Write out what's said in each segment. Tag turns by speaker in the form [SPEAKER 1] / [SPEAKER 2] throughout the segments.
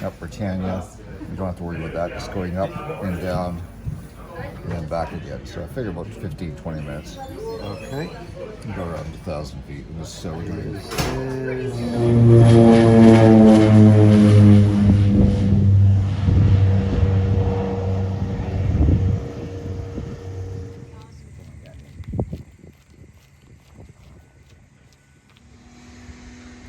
[SPEAKER 1] Up Britannia. You don't have to worry about that. Just going up and down and then back again. So I figure about 15, 20 minutes.
[SPEAKER 2] Okay.
[SPEAKER 1] You go around 1,000 feet. It was so nice.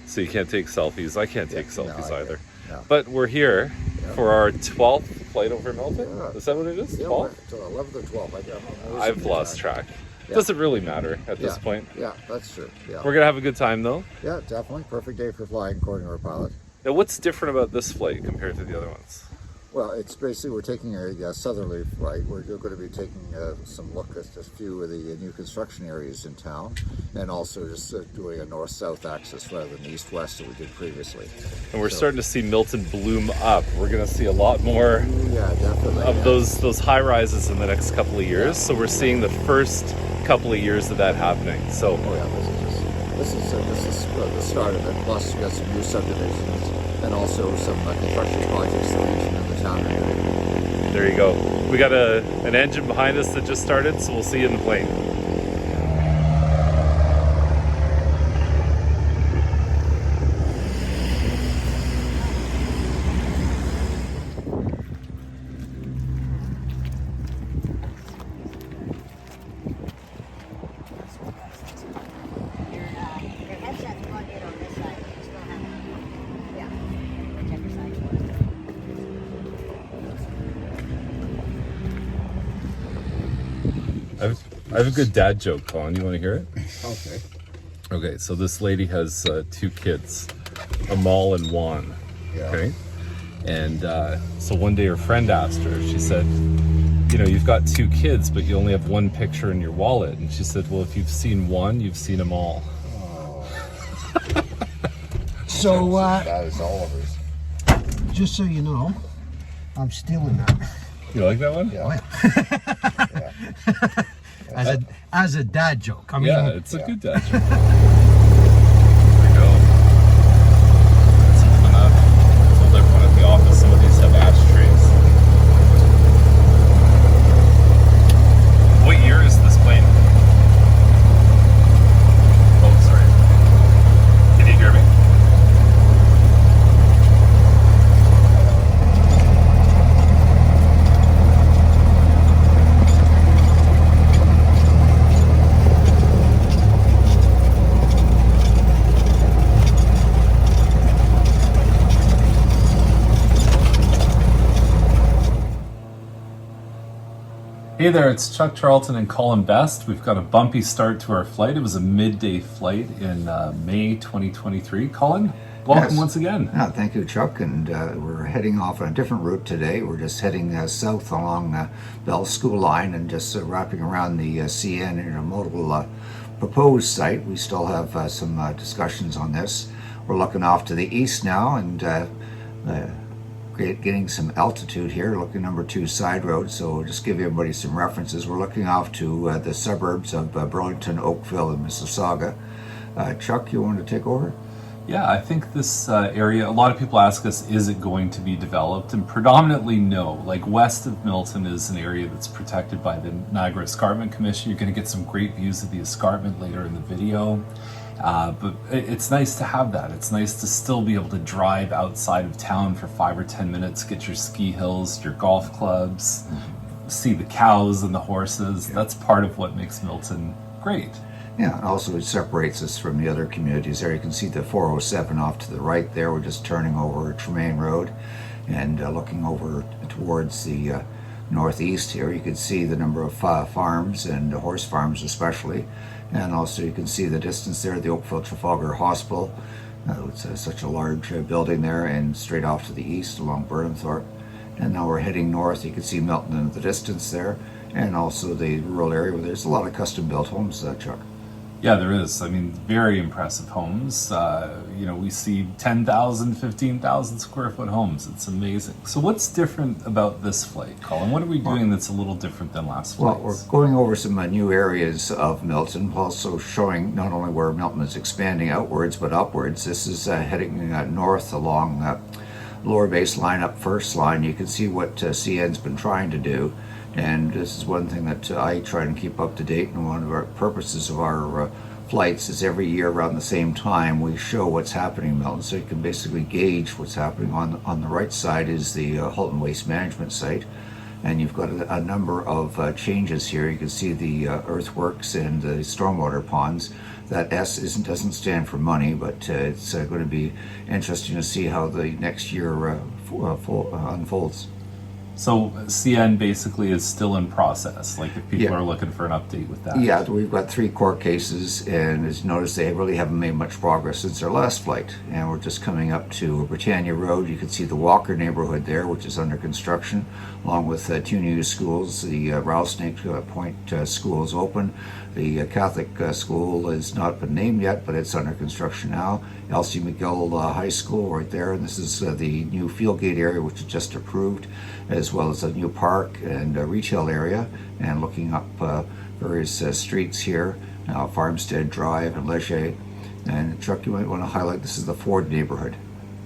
[SPEAKER 3] So you can't take selfies. I can't take selfies
[SPEAKER 1] no,
[SPEAKER 3] either.
[SPEAKER 1] No.
[SPEAKER 3] But we're here for our 12th flight over Milton.
[SPEAKER 1] Yeah.
[SPEAKER 3] Is that what it is?
[SPEAKER 1] Yeah,
[SPEAKER 3] 12th?
[SPEAKER 1] 11th or 12th.
[SPEAKER 3] I've lost track. Doesn't really matter at this point.
[SPEAKER 1] Yeah, that's true. Yeah.
[SPEAKER 3] We're gonna have a good time though.
[SPEAKER 1] Yeah, definitely. Perfect day for flying, according to our pilot.
[SPEAKER 3] Now, what's different about this flight compared to the other ones?
[SPEAKER 1] Well, it's basically we're taking a southerly flight. We're going to be taking some look at a few of the new construction areas in town, and also just doing a north-south axis rather than east-west that we did previously.
[SPEAKER 3] And we're starting to see Milton bloom up. We're going to see a lot more
[SPEAKER 1] definitely,
[SPEAKER 3] of those high rises in the next couple of years. So we're seeing the first couple of years of that happening. So
[SPEAKER 1] this is the start of it. Plus, we got some new subdivisions and also some construction projects that we in the town are doing.
[SPEAKER 3] There you go. We got an engine behind us that just started, so we'll see you in the plane. I have a good dad joke, Colin. You want to hear it?
[SPEAKER 1] Okay.
[SPEAKER 3] Okay, so this lady has 2 kids, Amal and Juan.
[SPEAKER 1] Yeah.
[SPEAKER 3] Okay? And so one day her friend asked her, she said, you know, you've got 2 kids, but you only have 1 picture in your wallet. And she said, well, if you've seen one, you've seen them all.
[SPEAKER 1] Oh.
[SPEAKER 2] So,
[SPEAKER 1] that is Oliver's.
[SPEAKER 2] just so you know, I'm stealing that.
[SPEAKER 3] You like that one?
[SPEAKER 1] Yeah.
[SPEAKER 2] As a dad joke. I mean,
[SPEAKER 3] Yeah, it's a good dad joke. There you go. I told everyone at the office some of these have ashtrays. What year is this plane? Oh, sorry. Can you hear me? Hey there, it's Chuck Charlton and Colin Best. We've got a bumpy start to our flight. It was a midday flight in May 2023. Colin, welcome once again.
[SPEAKER 1] Yeah, thank you, Chuck. And we're heading off on a different route today. We're just heading south along Bell School Line and just wrapping around the CN Intermodal proposed site. We still have some discussions on this. We're looking off to the east now and getting some altitude here, looking number 2 side road. So just give everybody some references. We're looking off to the suburbs of Burlington, Oakville, and Mississauga. Chuck, you want to take over?
[SPEAKER 3] Yeah, I think this area, a lot of people ask us, is it going to be developed? And predominantly no. Like west of Milton is an area that's protected by the Niagara Escarpment Commission. You're going to get some great views of the escarpment later in the video. But it's nice to have that. It's nice to still be able to drive outside of town for 5 or 10 minutes, get your ski hills, your golf clubs, see the cows and the horses. Yeah. That's part of what makes Milton great.
[SPEAKER 1] Yeah, and also it separates us from the other communities there. You can see the 407 off to the right there. We're just turning over Tremaine Road and looking over towards the northeast here. You can see the number of farms and horse farms especially. And also you can see the distance there, the Oakville Trafalgar Hospital. It's such a large building there, and straight off to the east along Burnhamthorpe. And now we're heading north. You can see Milton in the distance there, and also the rural area where there's a lot of custom-built homes, Chuck.
[SPEAKER 3] Yeah, there is. I mean, very impressive homes. You know, we see 10,000, 15,000 square foot homes. It's amazing. So what's different about this flight, Colin? What are we doing that's a little different than last flight?
[SPEAKER 1] Well, we're going over some new areas of Milton, also showing not only where Milton is expanding outwards, but upwards. This is heading north along lower baseline up first line, you can see what CN's been trying to do. And this is one thing that I try and keep up to date, and one of our purposes of our flights is every year around the same time we show what's happening in Milton, so you can basically gauge what's happening. On the right side is the Halton Waste Management site, and you've got a number of changes here. You can see the earthworks and the stormwater ponds. That S doesn't stand for money, but it's going to be interesting to see how the next year unfolds.
[SPEAKER 3] So CN basically is still in process, like if people
[SPEAKER 1] Yeah.
[SPEAKER 3] are looking for an update with that.
[SPEAKER 1] Yeah, we've got 3 court cases, and as you notice, they really haven't made much progress since our last flight. And we're just coming up to Britannia Road. You can see the Walker neighborhood there, which is under construction, along with 2 new schools. The Rattlesnake Point School is open. The Catholic school has not been named yet, but it's under construction now. Elsie McGill High School right there, and this is the new Fieldgate area, which is just approved, as well as a new park and retail area. And looking up various streets here, Farmstead Drive and Leger. And Chuck, you might want to highlight, this is the Ford neighborhood.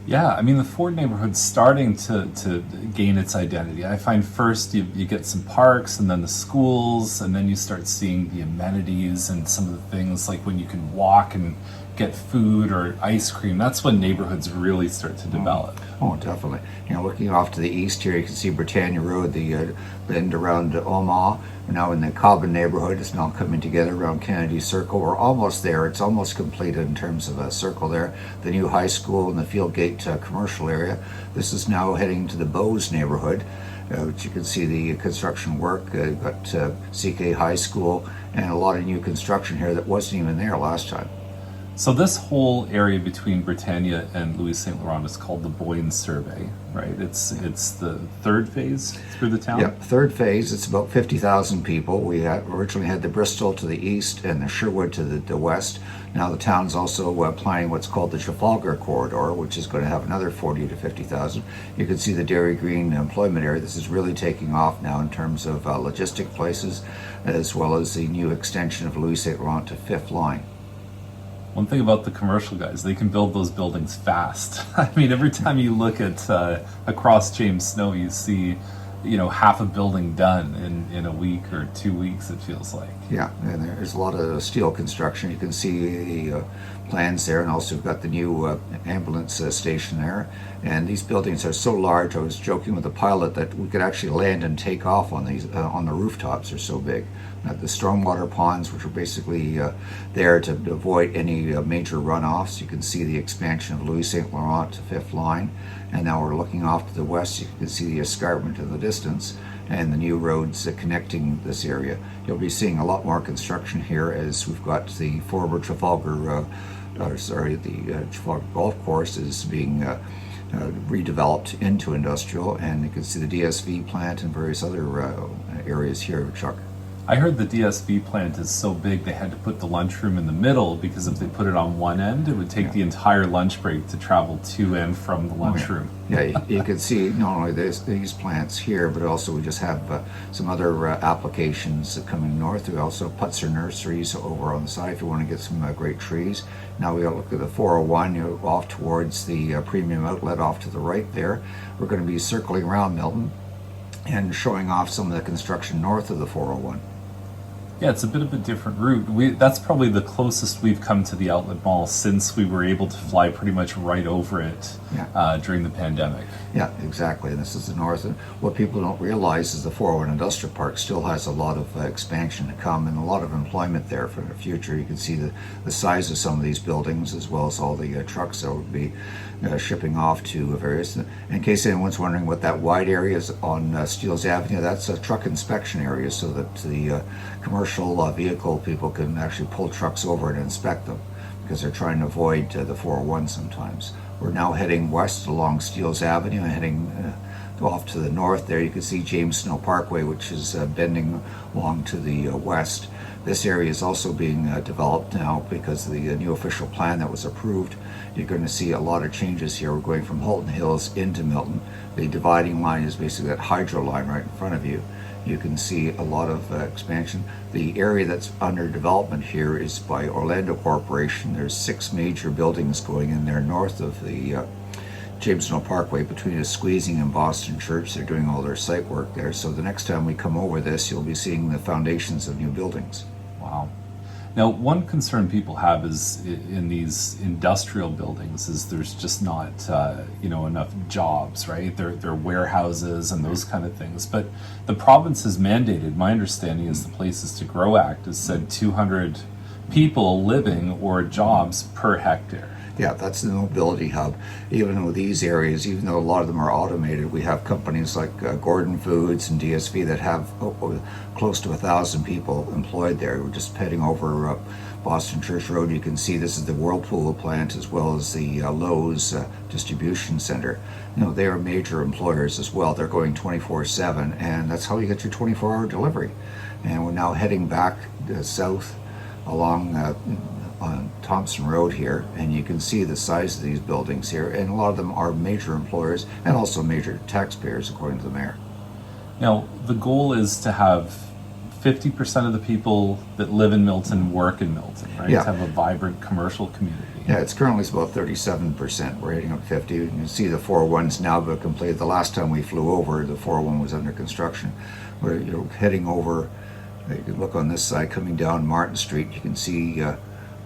[SPEAKER 3] Yeah, I mean, the Ford neighborhood's starting to gain its identity. I find first you get some parks, and then the schools, and then you start seeing the amenities and some of the things like when you can walk and get food or ice cream. That's when neighborhoods really start to develop.
[SPEAKER 1] Oh, definitely. You know, looking off to the east here, you can see Britannia Road, the bend around Omaha. We're now in the Cobban neighborhood. It's now coming together around Kennedy Circle. We're almost there. It's almost completed in terms of a circle there. The new high school and the Fieldgate commercial area. This is now heading to the Bowes neighborhood, which you can see the construction work. Got CK High School and a lot of new construction here that wasn't even there last time.
[SPEAKER 3] So this whole area between Britannia and Louis St. Laurent is called the Boyne Survey, right? It's the 3rd phase through the town?
[SPEAKER 1] Yep, 3rd phase. It's about 50,000 people. We originally had the Bristol to the east and the Sherwood to the west. Now the town's also planning what's called the Trafalgar Corridor, which is going to have another 40 to 50,000. You can see the Derry Green employment area. This is really taking off now in terms of logistic places, as well as the new extension of Louis St. Laurent to 5th line.
[SPEAKER 3] One thing about the commercial guys, they can build those buildings fast. I mean, every time you look at across James Snow, you see, half a building done in a week or 2 weeks, it feels like.
[SPEAKER 1] Yeah, and there's a lot of steel construction. You can see the plans there, and also we've got the new ambulance station there. And these buildings are so large, I was joking with the pilot that we could actually land and take off on these on the rooftops. They're so big. The stormwater ponds, which are basically there to avoid any major runoffs. You can see the expansion of Louis St. Laurent to 5th line. And now we're looking off to the west. You can see the escarpment in the distance and the new roads connecting this area. You'll be seeing a lot more construction here as we've got the former Trafalgar, the Trafalgar Golf Course is being redeveloped into industrial, and you can see the DSV plant and various other areas here, Chuck.
[SPEAKER 3] I heard the DSV plant is so big they had to put the lunchroom in the middle, because if they put it on one end, it would take the entire lunch break to travel to and from the lunchroom.
[SPEAKER 1] Yeah, you can see not only these plants here, but also we just have some other applications coming north. We also have Putzer Nurseries over on the side if you want to get some great trees. Now we got to look at the 401, off towards the premium outlet off to the right there. We're going to be circling around Milton and showing off some of the construction north of the 401.
[SPEAKER 3] Yeah, it's a bit of a different route. That's probably the closest we've come to the outlet mall since we were able to fly pretty much right over it during the pandemic.
[SPEAKER 1] Yeah, exactly. And this is the north. And what people don't realize is the 401 Industrial Park still has a lot of expansion to come and a lot of employment there for the future. You can see the size of some of these buildings, as well as all the trucks that would be shipping off to various. In case anyone's wondering what that wide area is on Steeles Avenue, that's a truck inspection area, so that the commercial vehicle people can actually pull trucks over and inspect them, because they're trying to avoid the 401 sometimes. We're now heading west along Steeles Avenue and heading off to the north there. You can see James Snow Parkway, which is bending along to the west. This area is also being developed now because of the new official plan that was approved. You're going to see a lot of changes here. We're going from Halton Hills into Milton. The dividing line is basically that hydro line right in front of you. You can see a lot of expansion. The area that's under development here is by Orlando Corporation. There's 6 major buildings going in there north of the Jamestown Parkway between Squeezing and Boston Church. They're doing all their site work there. So the next time we come over this, you'll be seeing the foundations of new buildings.
[SPEAKER 3] Wow. Now, one concern people have is in these industrial buildings is there's just not enough jobs, right? They're warehouses and those kind of things. But the province has mandated, my understanding is the Places to Grow Act has said 200 people living or jobs per hectare.
[SPEAKER 1] Yeah, that's the mobility hub. Even with these areas, even though a lot of them are automated, we have companies like Gordon Foods and DSV that have close to 1,000 people employed there. We're just heading over Boston Church Road. You can see this is the Whirlpool plant as well as the Lowe's distribution center. They are major employers as well. They're going 24/7, and that's how you get your 24-hour delivery. And we're now heading back south along on Thompson Road here, and you can see the size of these buildings here, and a lot of them are major employers and also major taxpayers according to the mayor.
[SPEAKER 3] Now, the goal is to have 50% of the people that live in Milton work in Milton, right?
[SPEAKER 1] Yeah.
[SPEAKER 3] To have a vibrant commercial community.
[SPEAKER 1] Yeah, it's currently about 37%. We're heading up 50. You can see the 401's now been completed. The last time we flew over, the 401 was under construction. We're heading over. You can look on this side, coming down Martin Street. You can see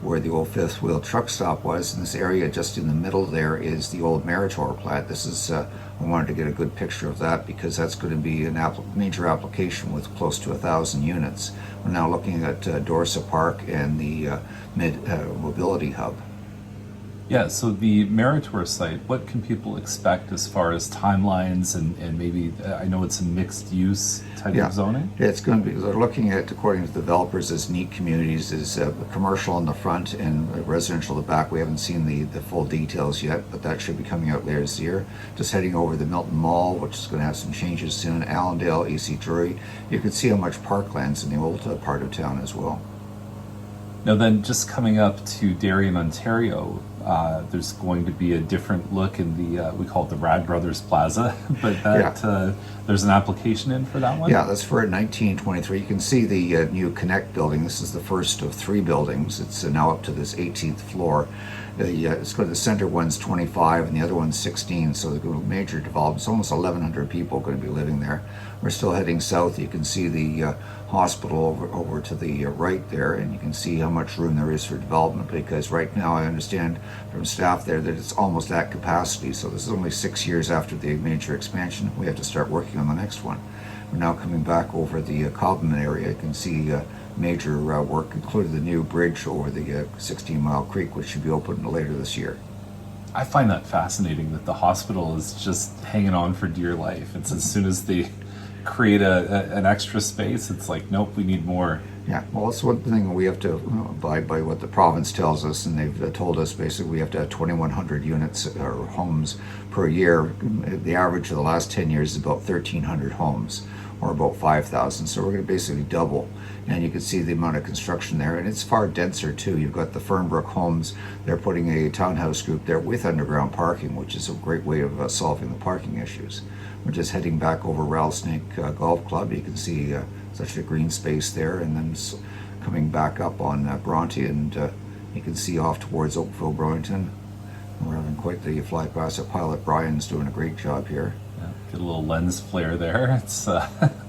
[SPEAKER 1] where the old fifth wheel truck stop was. In this area just in the middle there is the old Meritor plant. This is, I wanted to get a good picture of that because that's going to be a major application with close to 1,000 units. We're now looking at Dorsa Park and the mobility hub.
[SPEAKER 3] Yeah, so the Meritor site, what can people expect as far as timelines and maybe, I know it's a mixed use type of zoning?
[SPEAKER 1] Yeah, it's going to be, they're looking at, according to developers, as neat communities, as commercial on the front and residential at the back. We haven't seen the full details yet, but that should be coming out later this year. Just heading over the Milton Mall, which is going to have some changes soon, Allendale, E.C. Drury. You can see how much parkland's in the old part of town as well.
[SPEAKER 3] Now then, just coming up to Derry, Ontario, there's going to be a different look in the, we call it the Rad Brothers Plaza, but that there's an application in for that one?
[SPEAKER 1] Yeah, that's for 1923. You can see the new Connectt building. This is the first of 3 buildings. It's now up to this 18th floor. The center one's 25 and the other one's 16, so the major development. It's almost 1,100 people going to be living there. We're still heading south. You can see the hospital over to the right there, and you can see how much room there is for development, because right now I understand from staff there that it's almost at capacity. So this is only 6 years after the major expansion. We have to start working on the next one. We're now coming back over the Cobban area. You can see major work, including the new bridge over the 16 Mile Creek, which should be open later this year.
[SPEAKER 3] I find that fascinating that the hospital is just hanging on for dear life. It's as soon as they create an extra space, it's like, nope, we need more.
[SPEAKER 1] Yeah, well, that's one thing we have to abide by what the province tells us, and they've told us basically we have to have 2,100 units or homes per year. The average of the last 10 years is about 1,300 homes, or about 5,000. So we're going to basically double. And you can see the amount of construction there, and it's far denser too. You've got the Fernbrook Homes. They're putting a townhouse group there with underground parking, which is a great way of solving the parking issues. We're just heading back over Rattlesnake Golf Club. You can see such a green space there, and then coming back up on Bronte, and you can see off towards Oakville, Burlington. We're having quite the fly past. Pilot Brian's doing a great job here.
[SPEAKER 3] Yeah, get a little lens flare there. It's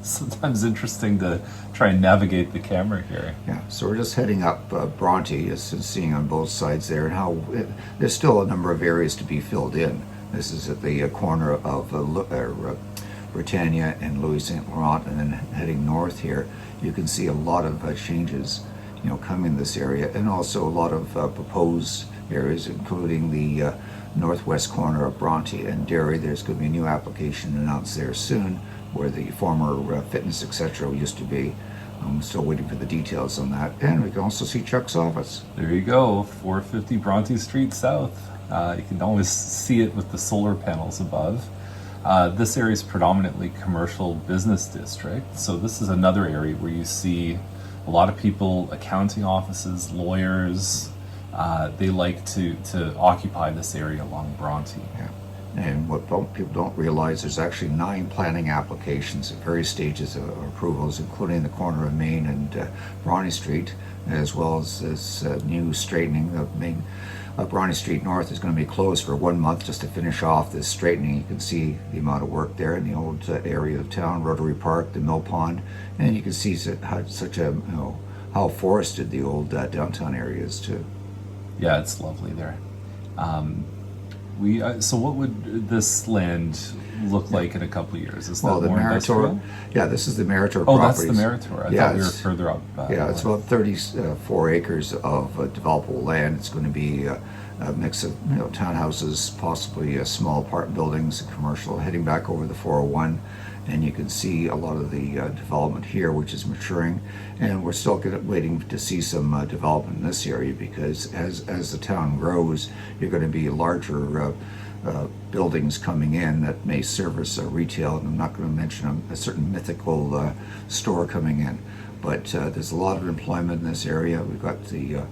[SPEAKER 3] sometimes interesting to try and navigate the camera here.
[SPEAKER 1] Yeah, so we're just heading up Bronte, just seeing on both sides there, and how there's still a number of areas to be filled in. This is at the corner of Britannia and Louis St. Laurent, and then heading north here, you can see a lot of changes, coming in this area, and also a lot of proposed areas, including the northwest corner of Bronte and Derry. There's going to be a new application announced there soon, where the former fitness etc. used to be. I'm still waiting for the details on that, and we can also see Chuck's office.
[SPEAKER 3] There you go, 450 Bronte Street South. You can always see it with the solar panels above. This area is predominantly commercial business district, so this is another area where you see a lot of people, accounting offices, lawyers. They like to occupy this area along Bronte.
[SPEAKER 1] Yeah. And what people don't realize, there's actually 9 planning applications at various stages of approvals, including the corner of Main and Bronte Street, as well as this new straightening of Main Bronte Street North is going to be closed for 1 month just to finish off this straightening. You can see the amount of work there in the old area of town, Rotary Park, the mill pond, and you can see how forested the old downtown area is too.
[SPEAKER 3] Yeah, it's lovely there. So what would this land look like in a couple of years? Is that
[SPEAKER 1] Well, the
[SPEAKER 3] more
[SPEAKER 1] Meritor,
[SPEAKER 3] industrial?
[SPEAKER 1] yeah, this is the Meritor
[SPEAKER 3] Oh,
[SPEAKER 1] properties.
[SPEAKER 3] that's the Meritor. I
[SPEAKER 1] Yeah,
[SPEAKER 3] thought we were
[SPEAKER 1] it's-
[SPEAKER 3] further up.
[SPEAKER 1] Yeah, it's about 34 acres of developable land. It's going to be a mix of townhouses, possibly small apartment buildings, and commercial, heading back over the 401. And you can see a lot of the development here, which is maturing. And we're still waiting to see some development in this area, because as the town grows, you're going to be larger buildings coming in that may service retail. And I'm not going to mention a certain mythical store coming in. But there's a lot of employment in this area. We've got the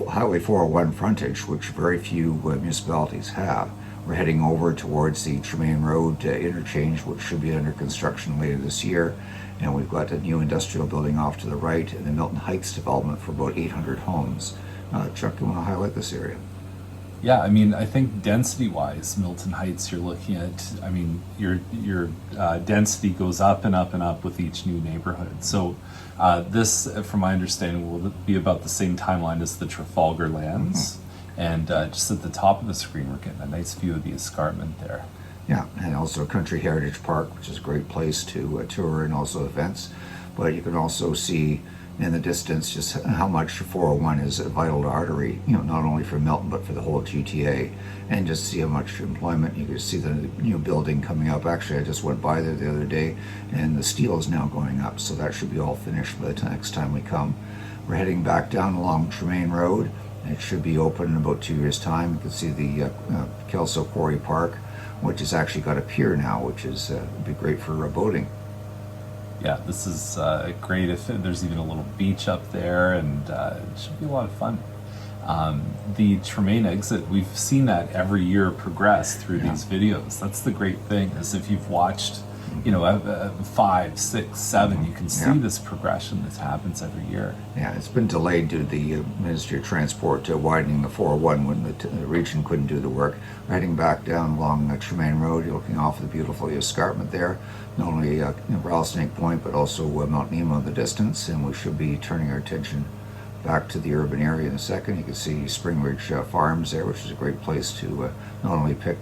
[SPEAKER 1] Highway 401 frontage, which very few municipalities have. We're heading over towards the Tremaine Road interchange, which should be under construction later this year. And we've got a new industrial building off to the right, and the Milton Heights development for about 800 homes. Chuck, you want to highlight this area?
[SPEAKER 3] Yeah, I mean, I think density-wise, Milton Heights, you're looking at, I mean, your density goes up and up and up with each new neighborhood. So this, from my understanding, will be about the same timeline as the Trafalgar lands. And just at the top of the screen, we're getting a nice view of the escarpment there.
[SPEAKER 1] Yeah, and also Country Heritage Park, which is a great place to tour, and also events. But you can also see in the distance just how much 401 is a vital artery, not only for Milton but for the whole GTA, and just see how much employment. You can see the new building coming up. Actually, I just went by there the other day, and the steel is now going up, so that should be all finished by the next time we come. We're heading back down along Tremaine Road. It should be open in about 2 years' time. You can see the Kelso Quarry Park, which has actually got a pier now, which is would be great for boating.
[SPEAKER 3] Yeah, this is great. If there's even a little beach up there, and it should be a lot of fun. The Tremaine exit, we've seen that every year progress through these videos. That's the great thing, is if you've watched 5, 6, 7, you can see this progression that happens every year.
[SPEAKER 1] Yeah, it's been delayed due to the Ministry of Transport widening the 401 when the region couldn't do the work. We're heading back down along Tremaine Road. You're looking off the beautiful escarpment there, not only Rattlesnake Point, but also Mount Nemo in the distance, and we should be turning our attention back to the urban area in a second. You can see Spring Ridge Farms there, which is a great place to not only pick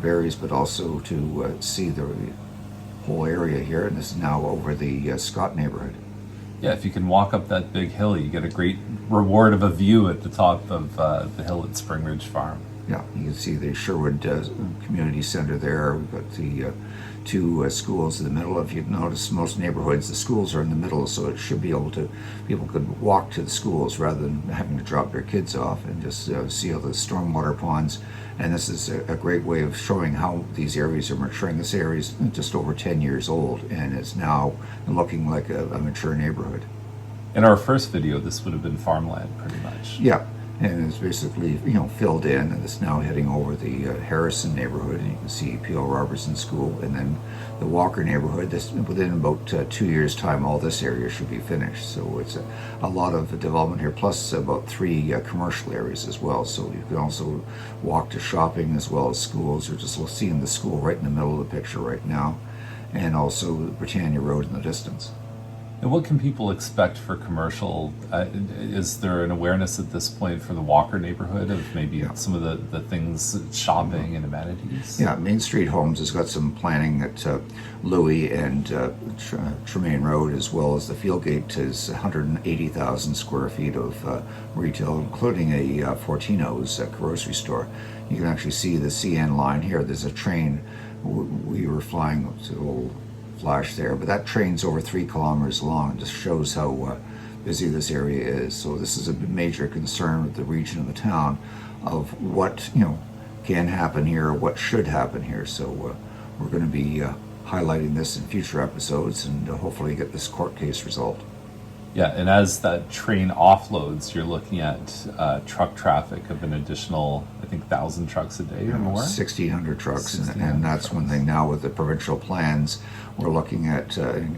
[SPEAKER 1] berries, but also to see the whole area here. And this is now over the Scott neighborhood.
[SPEAKER 3] Yeah, if you can walk up that big hill, you get a great reward of a view at the top of the hill at Spring Ridge Farm.
[SPEAKER 1] Yeah, you can see the Sherwood Community Center there. We've got the two schools in the middle. If you've noticed, most neighborhoods, the schools are in the middle, so it should be able to, people could walk to the schools rather than having to drop their kids off, and just see all the stormwater ponds. And this is a great way of showing how these areas are maturing. This area is just over 10 years old, and it's now looking like a mature neighborhood.
[SPEAKER 3] In our first video, this would have been farmland, pretty much.
[SPEAKER 1] Yeah. And it's basically, filled in, and it's now heading over the Harrison neighborhood, and you can see P.O. Robertson School, and then the Walker neighborhood. Within about 2 years' time, all this area should be finished. So it's a lot of development here, plus about 3 commercial areas as well. So you can also walk to shopping as well as schools. You're just seeing the school right in the middle of the picture right now, and also Britannia Road in the distance.
[SPEAKER 3] And what can people expect for commercial? Is there an awareness at this point for the Walker neighborhood of maybe some of the things, shopping and amenities?
[SPEAKER 1] Yeah, Main Street Homes has got some planning at Louis and Tremaine Road, as well as the Fieldgate is 180,000 square feet of retail, including a Fortino's grocery store. You can actually see the CN line here. There's a train. We were flying to a little flash there, but that train's over 3 kilometers long. It just shows how busy this area is. So this is a major concern with the region of the town of what can happen here, what should happen here. So we're going to be highlighting this in future episodes, and hopefully get this court case resolved.
[SPEAKER 3] Yeah, and as that train offloads, you're looking at truck traffic of an additional, I think, 1,000 trucks a day or more.
[SPEAKER 1] 1,600 trucks,
[SPEAKER 3] 1,600
[SPEAKER 1] and that's one thing now with the provincial plans. We're looking at a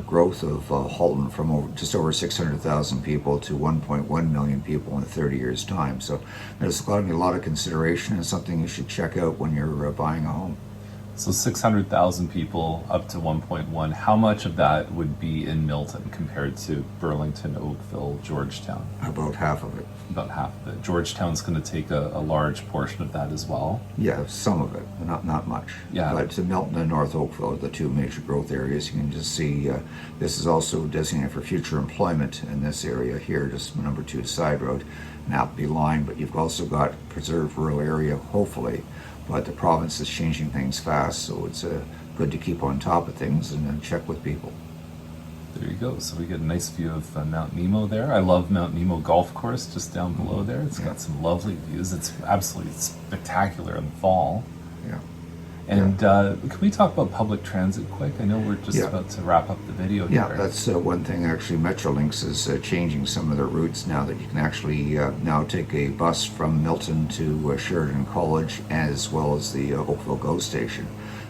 [SPEAKER 1] growth of Halton from just over 600,000 people to 1.1 million people in 30 years' time. So there's going to be a lot of consideration and something you should check out when you're buying a home.
[SPEAKER 3] So 600,000 people up to 1.1. How much of that would be in Milton compared to Burlington, Oakville, Georgetown?
[SPEAKER 1] About half of it.
[SPEAKER 3] About half of it. Georgetown's going to take a large portion of that as well.
[SPEAKER 1] Yeah, some of it, but not much.
[SPEAKER 3] Yeah.
[SPEAKER 1] But Milton and North Oakville are the two major growth areas. You can just see this is also designated for future employment in this area here, just number 2 side road, an Appleby line. But you've also got preserved rural area, hopefully. But the province is changing things fast, so it's good to keep on top of things and check with people.
[SPEAKER 3] There you go. So we get a nice view of Mount Nemo there. I love Mount Nemo Golf Course just down below there. It's got some lovely views. It's absolutely spectacular in the fall.
[SPEAKER 1] Yeah.
[SPEAKER 3] And can we talk about public transit quick? I know we're just about to wrap up the video here.
[SPEAKER 1] Yeah, that's one thing. Actually, Metrolinx is changing some of their routes now, that you can actually now take a bus from Milton to Sheridan College, as well as the Oakville GO station,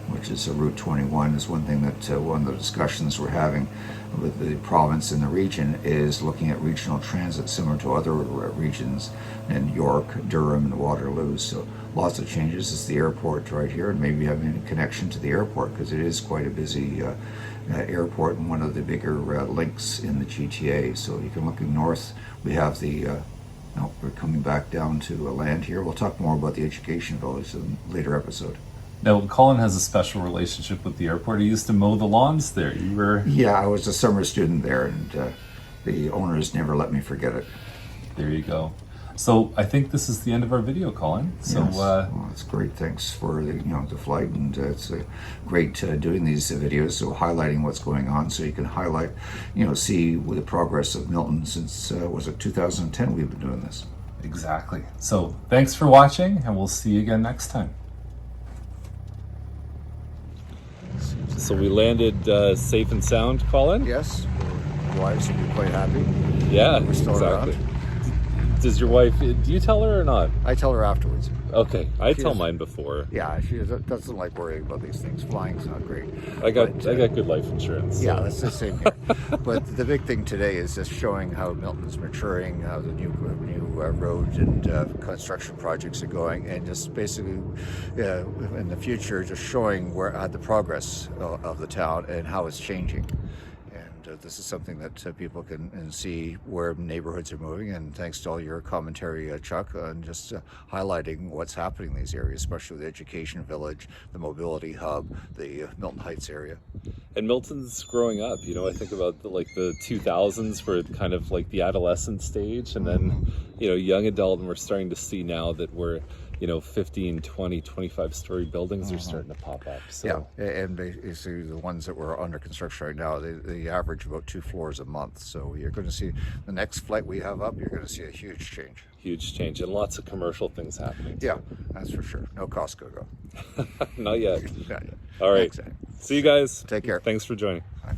[SPEAKER 1] which is Route 21. Is one thing that one of the discussions we're having with the province and the region is looking at regional transit similar to other regions in York, Durham, and Waterloo. So lots of changes. It's the airport right here, and maybe having a connection to the airport, because it is quite a busy airport and one of the bigger links in the GTA. So you can look north. We have the no, we're coming back down to land here. We'll talk more about the education village in a later episode.
[SPEAKER 3] Now, Colin has a special relationship with the airport. He used to mow the lawns there. You were...
[SPEAKER 1] Yeah, I was a summer student there, and the owners never let me forget it.
[SPEAKER 3] There you go. So I think this is the end of our video, Colin. So
[SPEAKER 1] yes. Well, it's great. Thanks for the flight, and it's great doing these videos. So highlighting what's going on, so you can highlight, see the progress of Milton since was it 2010 we've been doing this.
[SPEAKER 3] Exactly. So thanks for watching, and we'll see you again next time. So we landed safe and sound, Colin?
[SPEAKER 1] Yes, wives will be quite happy.
[SPEAKER 3] Yeah,
[SPEAKER 1] We're still
[SPEAKER 3] exactly.
[SPEAKER 1] around.
[SPEAKER 3] Does your wife, do you tell her or not?
[SPEAKER 1] I tell her afterwards.
[SPEAKER 3] Okay, I tell
[SPEAKER 1] doesn't-
[SPEAKER 3] mine before.
[SPEAKER 1] Yeah, she doesn't like worrying about these things. Flying's not great.
[SPEAKER 3] I got
[SPEAKER 1] But,
[SPEAKER 3] good life insurance. So.
[SPEAKER 1] Yeah, that's the same here. But the big thing today is just showing how Milton's maturing, how the new road and construction projects are going, and just basically in the future, just showing where the progress of the town and how it's changing. And this is something that people can see where neighborhoods are moving. And thanks to all your commentary, Chuck, and just highlighting what's happening in these areas, especially the education village, the mobility hub, the Milton Heights area.
[SPEAKER 3] And Milton's growing up. I think about the 2000s were kind of like the adolescent stage, and then young adult, and we're starting to see now that we're 15, 20, 25-story buildings are starting to pop up. So.
[SPEAKER 1] Yeah, and basically the ones that were under construction right now, they average about 2 floors a month. So you're going to see the next flight we have up, you're going to see a huge change.
[SPEAKER 3] Huge change, and lots of commercial things happening.
[SPEAKER 1] Yeah, that's for sure. No Costco, though.
[SPEAKER 3] Not yet.
[SPEAKER 1] Not yet.
[SPEAKER 3] All right.
[SPEAKER 1] Thanks,
[SPEAKER 3] See you guys.
[SPEAKER 1] Take care.
[SPEAKER 3] Thanks for joining.
[SPEAKER 1] Bye.